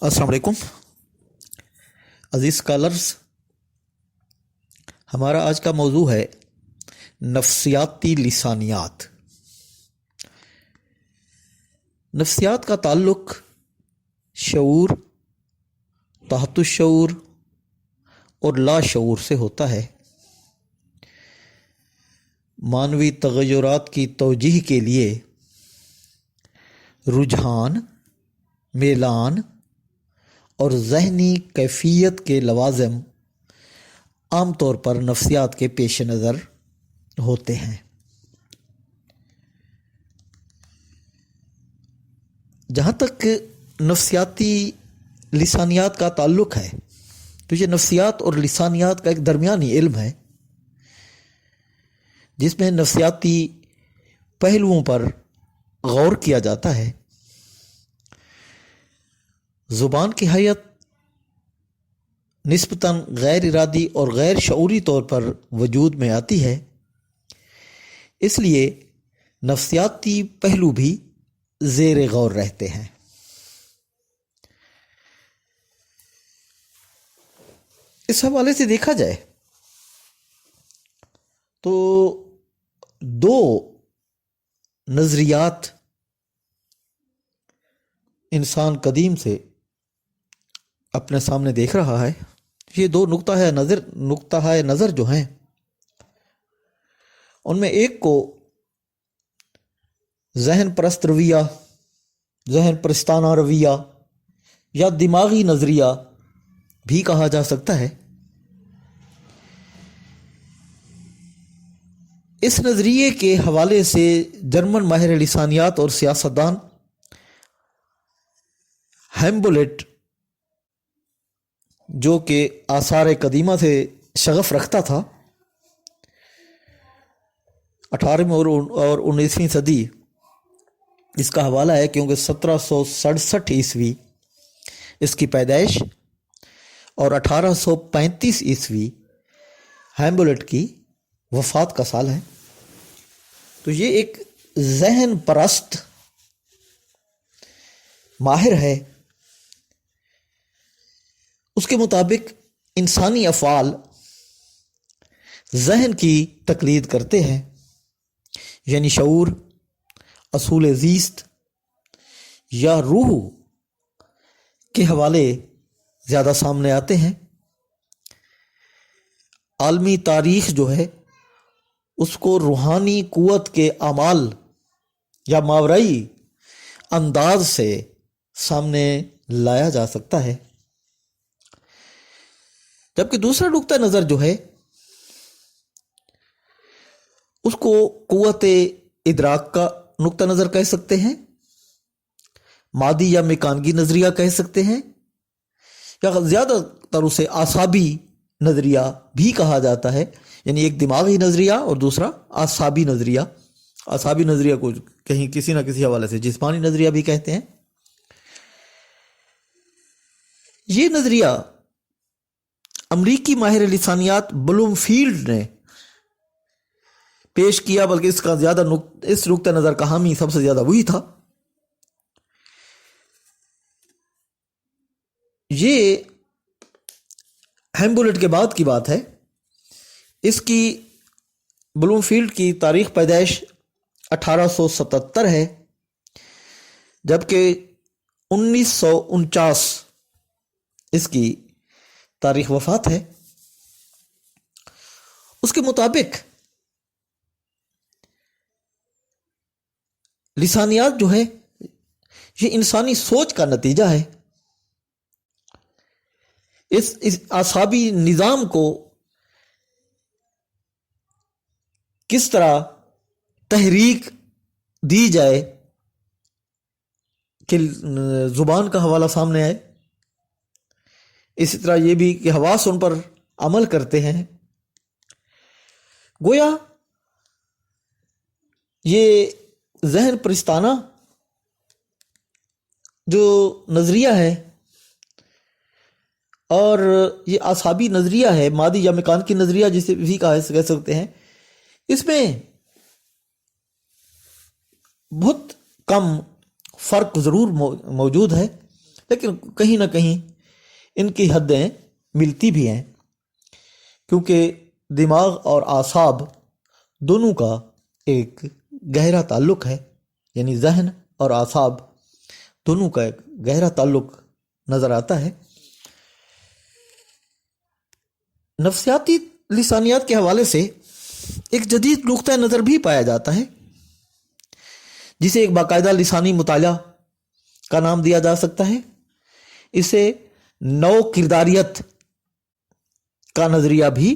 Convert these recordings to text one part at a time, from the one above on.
السلام علیکم عزیز اسکالرس. ہمارا آج کا موضوع ہے نفسیاتی لسانیات. نفسیات کا تعلق شعور، تحت الشعور اور لا شعور سے ہوتا ہے. مانوی تغیرات کی توجیہ کے لیے رجحان، میلان اور ذہنی کیفیت کے لوازم عام طور پر نفسیات کے پیش نظر ہوتے ہیں. جہاں تک نفسیاتی لسانیات کا تعلق ہے تو یہ نفسیات اور لسانیات کا ایک درمیانی علم ہے جس میں نفسیاتی پہلوؤں پر غور کیا جاتا ہے. زبان کی حیت نسبتاً غیر ارادی اور غیر شعوری طور پر وجود میں آتی ہے، اس لیے نفسیاتی پہلو بھی زیر غور رہتے ہیں. اس حوالے سے دیکھا جائے تو دو نظریات انسان قدیم سے اپنے سامنے دیکھ رہا ہے. یہ دو نقطہ نظر جو ہیں ان میں ایک کو ذہن پرست رویہ، ذہن پرستانہ رویہ یا دماغی نظریہ بھی کہا جا سکتا ہے. اس نظریے کے حوالے سے جرمن ماہر لسانیات اور سیاستدان ہیمبولٹ، جو کہ آثار قدیمہ سے شغف رکھتا تھا، 18ویں اور 19ویں صدی اس کا حوالہ ہے کیونکہ 1767 عیسوی اس کی پیدائش اور 1835 عیسوی ہیمبولٹ کی وفات کا سال ہے. تو یہ ایک ذہن پرست ماہر ہے. اس کے مطابق انسانی افعال ذہن کی تقلید کرتے ہیں، یعنی شعور، اصول زیست یا روح کے حوالے زیادہ سامنے آتے ہیں. عالمی تاریخ جو ہے اس کو روحانی قوت کے اعمال یا ماورائی انداز سے سامنے لایا جا سکتا ہے. جبکہ دوسرا نقطہ نظر جو ہے اس کو قوت ادراک کا نقطہ نظر کہہ سکتے ہیں، مادی یا میکانگی نظریہ کہہ سکتے ہیں، یا زیادہ تر اسے اعصابی نظریہ بھی کہا جاتا ہے. یعنی ایک دماغی نظریہ اور دوسرا اعصابی نظریہ. اعصابی نظریہ کو کہیں کسی نہ کسی حوالے سے جسمانی نظریہ بھی کہتے ہیں. یہ نظریہ امریکی ماہر لسانیات بلوم فیلڈ نے پیش کیا، بلکہ اس نقطہ نظر کا حامی سب سے زیادہ وہی تھا. یہ ہیمبولٹ کے بعد کی بات ہے. اس کی بلوم فیلڈ کی تاریخ پیدائش 1877 ہے، جبکہ 1949 اس کی تاریخ وفات ہے. اس کے مطابق لسانیات جو ہے یہ انسانی سوچ کا نتیجہ ہے. اس اعصابی نظام کو کس طرح تحریک دی جائے کہ زبان کا حوالہ سامنے آئے، اسی طرح یہ بھی کہ حواس ان پر عمل کرتے ہیں. گویا یہ ذہن پرستانہ جو نظریہ ہے اور یہ اعصابی نظریہ ہے، مادی یا میکانیکی نظریہ جسے بھی کہہ سکتے ہیں، اس میں بہت کم فرق ضرور موجود ہے. لیکن کہیں نہ کہیں ان کی حدیں ملتی بھی ہیں، کیونکہ دماغ اور اعصاب دونوں کا ایک گہرا تعلق ہے، یعنی ذہن اور اعصاب دونوں کا ایک گہرا تعلق نظر آتا ہے۔ نفسیاتی لسانیات کے حوالے سے ایک جدید نقطہ نظر بھی پایا جاتا ہے، جسے ایک باقاعدہ لسانی مطالعہ کا نام دیا جا سکتا ہے۔ اسے نو کرداریت کا نظریہ بھی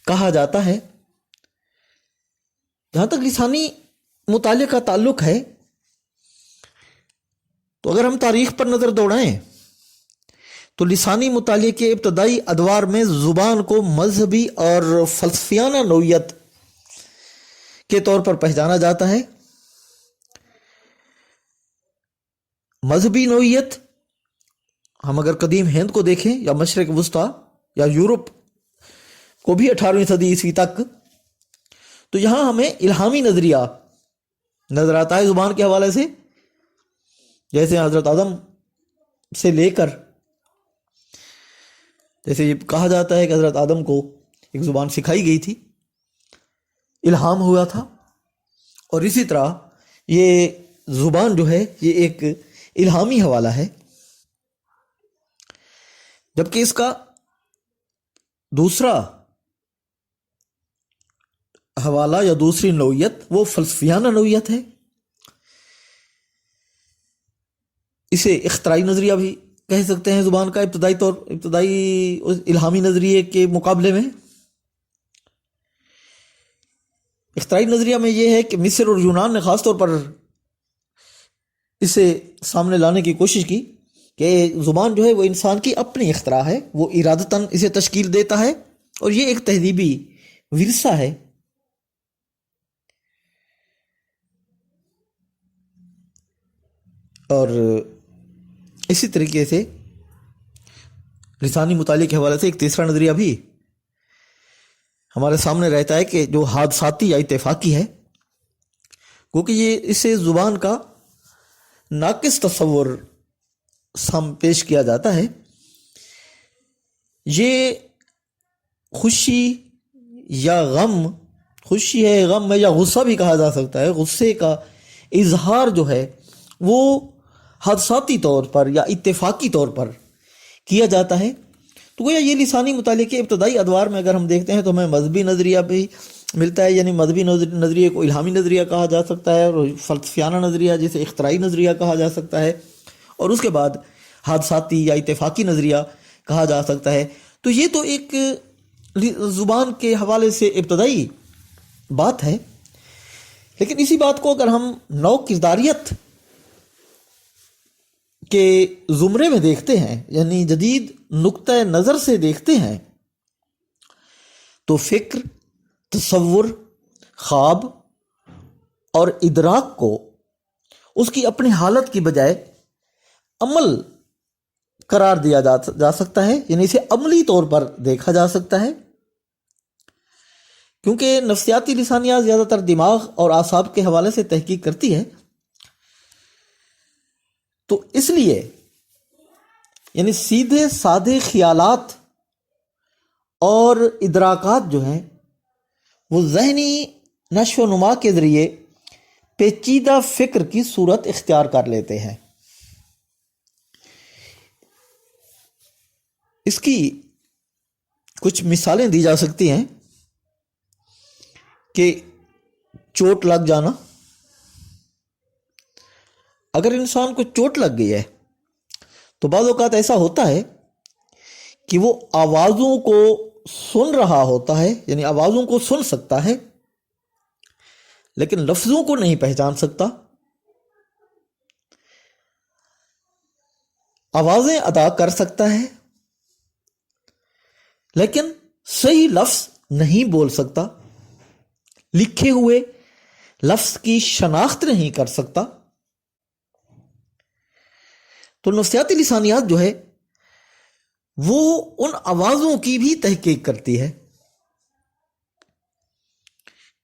کہا جاتا ہے۔ جہاں تک لسانی مطالعے کا تعلق ہے، تو اگر ہم تاریخ پر نظر دوڑائیں تو لسانی مطالعے کے ابتدائی ادوار میں زبان کو مذہبی اور فلسفیانہ نوعیت کے طور پر پہچانا جاتا ہے۔ مذہبی نوعیت، ہم اگر قدیم ہند کو دیکھیں یا مشرق وسطیٰ یا یورپ کو بھی 18ویں صدی عیسوی تک، تو یہاں ہمیں الہامی نظریہ نظر آتا ہے زبان کے حوالے سے، جیسے حضرت آدم سے لے کر، جیسے یہ کہا جاتا ہے کہ حضرت آدم کو ایک زبان سکھائی گئی تھی، الہام ہوا تھا، اور اسی طرح یہ زبان جو ہے یہ ایک الہامی حوالہ ہے، جبکہ اس کا دوسرا حوالہ یا دوسری نوعیت وہ فلسفیانہ نوعیت ہے۔ اسے اختراعی نظریہ بھی کہہ سکتے ہیں زبان کا، ابتدائی الہامی نظریے کے مقابلے میں۔ اختراعی نظریہ میں یہ ہے کہ مصر اور یونان نے خاص طور پر اسے سامنے لانے کی کوشش کی کہ زبان جو ہے وہ انسان کی اپنی اختراع ہے، وہ ارادتاً اسے تشکیل دیتا ہے، اور یہ ایک تہذیبی ورثہ ہے۔ اور اسی طریقے سے لسانی مطالعے کے حوالے سے ایک تیسرا نظریہ بھی ہمارے سامنے رہتا ہے کہ جو حادثاتی یا اتفاقی ہے، کیونکہ یہ اسے زبان کا ناقص تصور پیش کیا جاتا ہے۔ یہ خوشی یا غم، خوشی ہے، غم ہے، یا غصہ بھی کہا جا سکتا ہے، غصے کا اظہار جو ہے وہ حادثاتی طور پر یا اتفاقی طور پر کیا جاتا ہے۔ تو گویا یہ لسانی مطالعے کے ابتدائی ادوار میں اگر ہم دیکھتے ہیں تو ہمیں مذہبی نظریہ بھی ملتا ہے، یعنی مذہبی نظریے کو الہامی نظریہ کہا جا سکتا ہے، اور فلسفیانہ نظریہ جسے اختراعی نظریہ کہا جا سکتا ہے، اور اس کے بعد حادثاتی یا اتفاقی نظریہ کہا جا سکتا ہے۔ تو یہ تو ایک زبان کے حوالے سے ابتدائی بات ہے، لیکن اسی بات کو اگر ہم نو کرداریت کے زمرے میں دیکھتے ہیں، یعنی جدید نقطہ نظر سے دیکھتے ہیں، تو فکر، تصور، خواب اور ادراک کو اس کی اپنی حالت کی بجائے عمل قرار دیا جا سکتا ہے، یعنی اسے عملی طور پر دیکھا جا سکتا ہے، کیونکہ نفسیاتی لسانیات زیادہ تر دماغ اور اعصاب کے حوالے سے تحقیق کرتی ہے۔ تو اس لیے یعنی سیدھے سادے خیالات اور ادراکات جو ہیں وہ ذہنی نشو و نما کے ذریعے پیچیدہ فکر کی صورت اختیار کر لیتے ہیں۔ اس کی کچھ مثالیں دی جا سکتی ہیں کہ چوٹ لگ جانا، اگر انسان کو چوٹ لگ گئی ہے تو بعض اوقات ایسا ہوتا ہے کہ وہ آوازوں کو سن رہا ہوتا ہے، یعنی آوازوں کو سن سکتا ہے لیکن لفظوں کو نہیں پہچان سکتا، آوازیں ادا کر سکتا ہے لیکن صحیح لفظ نہیں بول سکتا، لکھے ہوئے لفظ کی شناخت نہیں کر سکتا۔ تو نفسیاتی لسانیات جو ہے وہ ان آوازوں کی بھی تحقیق کرتی ہے۔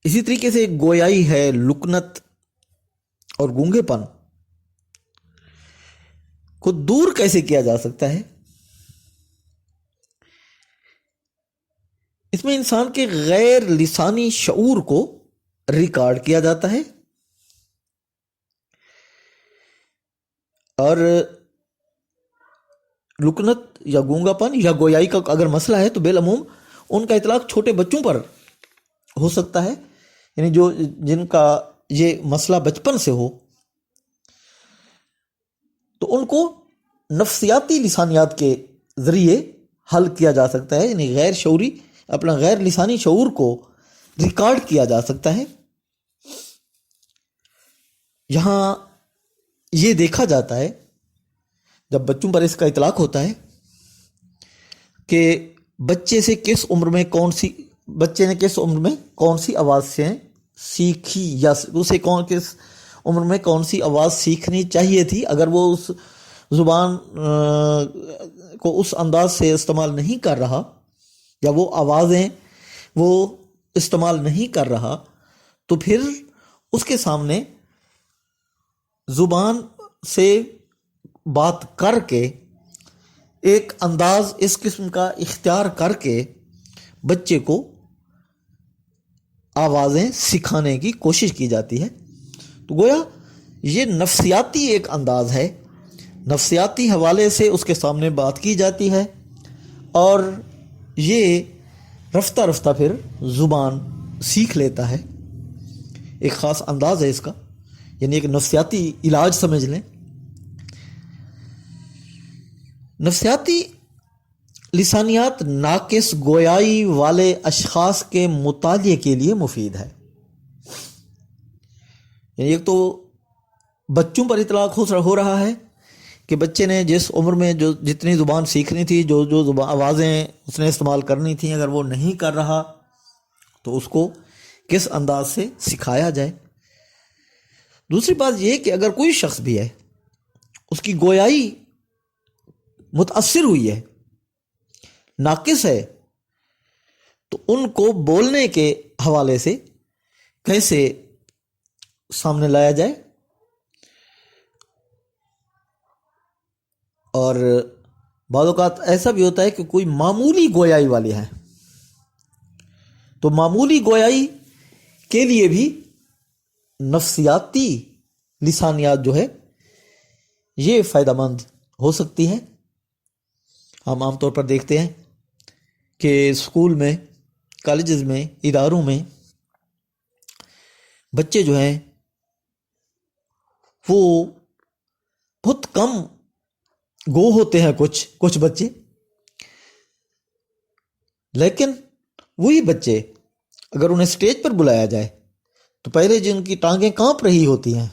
اسی طریقے سے گویائی ہے، لکنت اور گونگے پن۔ کو دور کیسے کیا جا سکتا ہے؟ اس میں انسان کے غیر لسانی شعور کو ریکارڈ کیا جاتا ہے، اور لکنت یا گونگا پن یا گویائی کا اگر مسئلہ ہے تو بالعموم ان کا اطلاق چھوٹے بچوں پر ہو سکتا ہے، یعنی جن کا یہ مسئلہ بچپن سے ہو، تو ان کو نفسیاتی لسانیات کے ذریعے حل کیا جا سکتا ہے، یعنی غیر شعوری اپنا غیر لسانی شعور کو ریکارڈ کیا جا سکتا ہے۔ یہاں یہ دیکھا جاتا ہے جب بچوں پر اس کا اطلاق ہوتا ہے کہ بچے نے کس عمر میں کون سی آواز سے سیکھی، یا اسے کس عمر میں کون سی آواز سیکھنی چاہیے تھی۔ اگر وہ اس زبان کو اس انداز سے استعمال نہیں کر رہا، یا وہ آوازیں وہ استعمال نہیں کر رہا، تو پھر اس کے سامنے زبان سے بات کر کے ایک انداز اس قسم کا اختیار کر کے بچے کو آوازیں سکھانے کی کوشش کی جاتی ہے۔ تو گویا یہ نفسیاتی ایک انداز ہے، نفسیاتی حوالے سے اس کے سامنے بات کی جاتی ہے، اور یہ رفتہ رفتہ پھر زبان سیکھ لیتا ہے۔ ایک خاص انداز ہے اس کا، یعنی ایک نفسیاتی علاج سمجھ لیں۔ نفسیاتی لسانیات ناقص گویائی والے اشخاص کے مطالعے کے لیے مفید ہے۔ یعنی ایک تو بچوں پر اطلاق ہو رہا ہے کہ بچے نے جس عمر میں جتنی زبان سیکھنی تھی، جو آوازیں اس نے استعمال کرنی تھیں، اگر وہ نہیں کر رہا تو اس کو کس انداز سے سکھایا جائے۔ دوسری بات یہ کہ اگر کوئی شخص بھی ہے، اس کی گویائی متاثر ہوئی ہے، ناقص ہے، تو ان کو بولنے کے حوالے سے کیسے سامنے لایا جائے۔ اور بعض اوقات ایسا بھی ہوتا ہے کہ کوئی معمولی گویائی والی ہے، تو معمولی گویائی کے لیے بھی نفسیاتی لسانیات جو ہے یہ فائدہ مند ہو سکتی ہے۔ ہم عام طور پر دیکھتے ہیں کہ اسکول میں، کالجز میں، اداروں میں بچے جو ہیں وہ بہت کم گو ہوتے ہیں، کچھ بچے، لیکن وہی بچے اگر انہیں اسٹیج پر بلایا جائے تو پہلے جن کی ٹانگیں کانپ رہی ہوتی ہیں،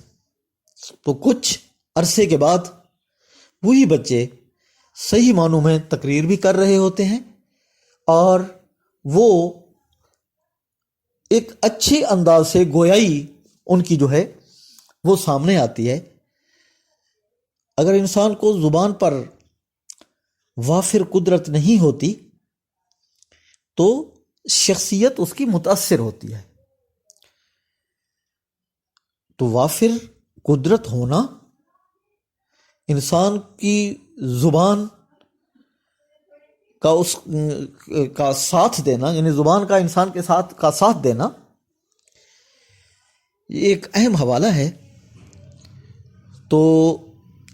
تو کچھ عرصے کے بعد وہی بچے صحیح معنوں میں تقریر بھی کر رہے ہوتے ہیں، اور وہ ایک اچھے انداز سے گویائی ان کی جو ہے وہ سامنے آتی ہے۔ اگر انسان کو زبان پر وافر قدرت نہیں ہوتی تو شخصیت اس کی متاثر ہوتی ہے۔ تو وافر قدرت ہونا، انسان کی زبان کا ساتھ دینا، یعنی زبان کا انسان کے ساتھ دینا، یہ ایک اہم حوالہ ہے۔ تو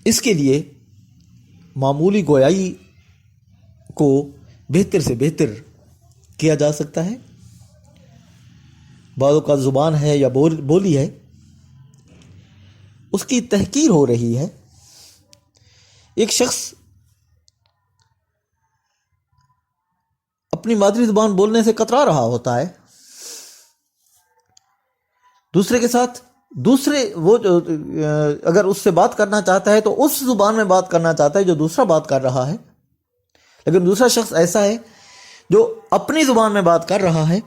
اس کے لیے معمولی گویائی کو بہتر سے بہتر کیا جا سکتا ہے۔ بعضوں کا زبان ہے یا بولی ہے، اس کی تحقیر ہو رہی ہے۔ ایک شخص اپنی مادری زبان بولنے سے کترا رہا ہوتا ہے، وہ اگر اس سے بات کرنا چاہتا ہے تو اس زبان میں بات کرنا چاہتا ہے جو دوسرا بات کر رہا ہے، لیکن دوسرا شخص ایسا ہے جو اپنی زبان میں بات کر رہا ہے،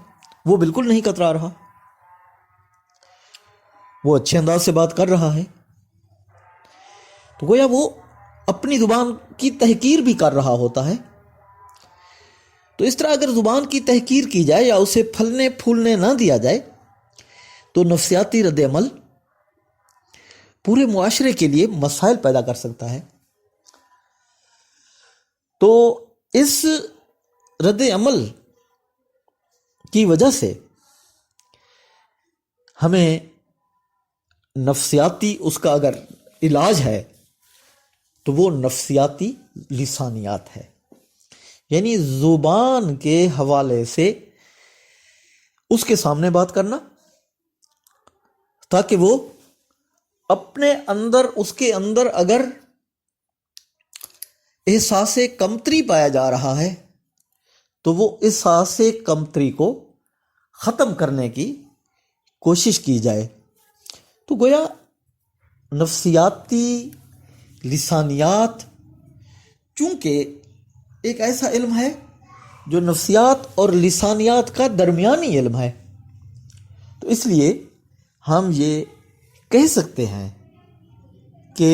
وہ بالکل نہیں کترا رہا، وہ اچھے انداز سے بات کر رہا ہے۔ تو گویا وہ اپنی زبان کی تحقیر بھی کر رہا ہوتا ہے۔ تو اس طرح اگر زبان کی تحقیر کی جائے یا اسے پھلنے پھولنے نہ دیا جائے تو نفسیاتی رد عمل پورے معاشرے کے لیے مسائل پیدا کر سکتا ہے۔ تو اس رد عمل کی وجہ سے ہمیں نفسیاتی اس کا اگر علاج ہے تو وہ نفسیاتی لسانیات ہے، یعنی زبان کے حوالے سے اس کے سامنے بات کرنا تاکہ وہ اپنے اندر، اس کے اندر اگر احساس کمتری پایا جا رہا ہے تو وہ احساس کمتری کو ختم کرنے کی کوشش کی جائے۔ تو گویا نفسیاتی لسانیات چونکہ ایک ایسا علم ہے جو نفسیات اور لسانیات کا درمیانی علم ہے، تو اس لیے ہم یہ کہہ سکتے ہیں کہ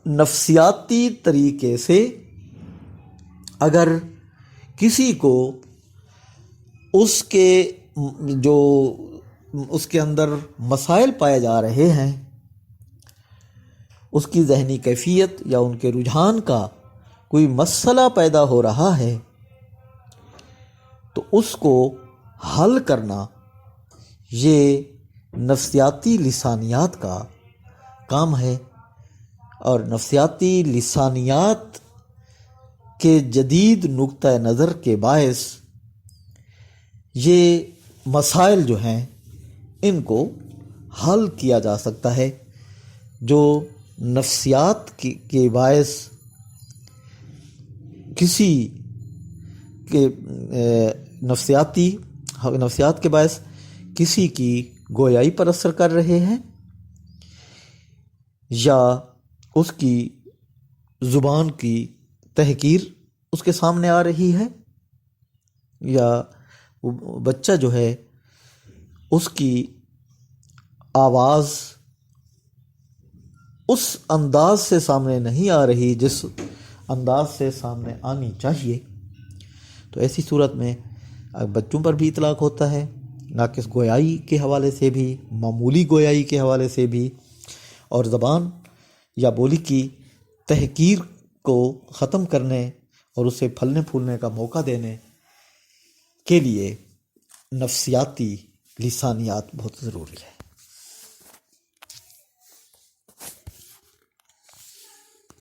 نفسیاتی طریقے سے اگر کسی کو اس کے جو اس کے اندر مسائل پائے جا رہے ہیں، اس کی ذہنی کیفیت یا ان کے رجحان کا کوئی مسئلہ پیدا ہو رہا ہے، تو اس کو حل کرنا یہ نفسیاتی لسانیات کا کام ہے۔ اور نفسیاتی لسانیات کے جدید نقطہ نظر کے باعث یہ مسائل جو ہیں ان کو حل کیا جا سکتا ہے، جو نفسیات کے باعث کسی کے نفسیات کے باعث کسی کی گویائی پر اثر کر رہے ہیں، یا اس کی زبان کی تحقیر اس کے سامنے آ رہی ہے، یا وہ بچہ جو ہے اس کی آواز اس انداز سے سامنے نہیں آ رہی جس انداز سے سامنے آنی چاہیے، تو ایسی صورت میں بچوں پر بھی اطلاق ہوتا ہے، ناقص گویائی کے حوالے سے بھی، معمولی گویائی کے حوالے سے بھی، اور زبان یا بولی کی تحقیر کو ختم کرنے اور اسے پھلنے پھولنے کا موقع دینے کے لیے نفسیاتی لسانیات بہت ضروری ہے۔